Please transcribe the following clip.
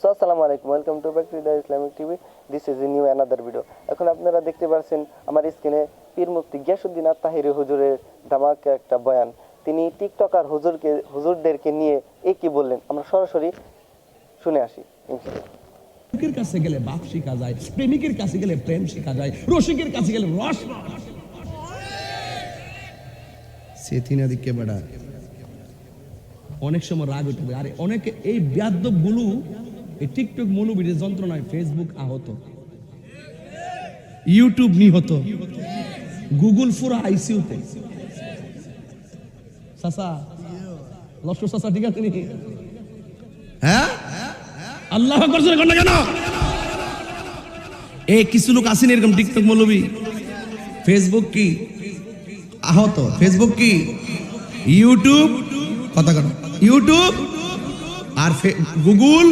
So আসসালামু আলাইকুম, welcome to back to the Islamic TV. This is a new another video. এখন আপনারা দেখতে পাচ্ছেন আমার স্ক্রিনে পীর মুফতি গিয়াসউদ্দিন আত-তাহিরি হুজুরের ধামাকা একটা বয়ান। তিনি টিকটকার হুজুরদেরকে নিয়ে কি বললেন আমরা সরাসরি শুনে আসি ইনশাআল্লাহ। লোকের কাছে গেলে বাপ শেখা যায়, প্রেমিকের কাছে গেলে প্রেম শেখা যায়, রসিকের কাছে গেলে রস। সেতিনাদিকে বেড়া অনেক সময় রাগ উঠবে। আরে অনেকে এই বেয়াদব গুলো এই টিকটক মৌলবীদের যন্ত্রণায় ফেসবুক আহত, ইউটিউব নিহত, গুগল পুরো আইসিইউতে। চাচা লস্কর চাচা ঠিক আছে নি? হ্যাঁ, আল্লাহ করছে না কেন? এই কিছু লোক আসেন এরকম টিকটক মৌলবী। ফেসবুক কি আহত, ফেসবুক কি ইউটিউব, কথা কথা ইউটিউব আর গুগল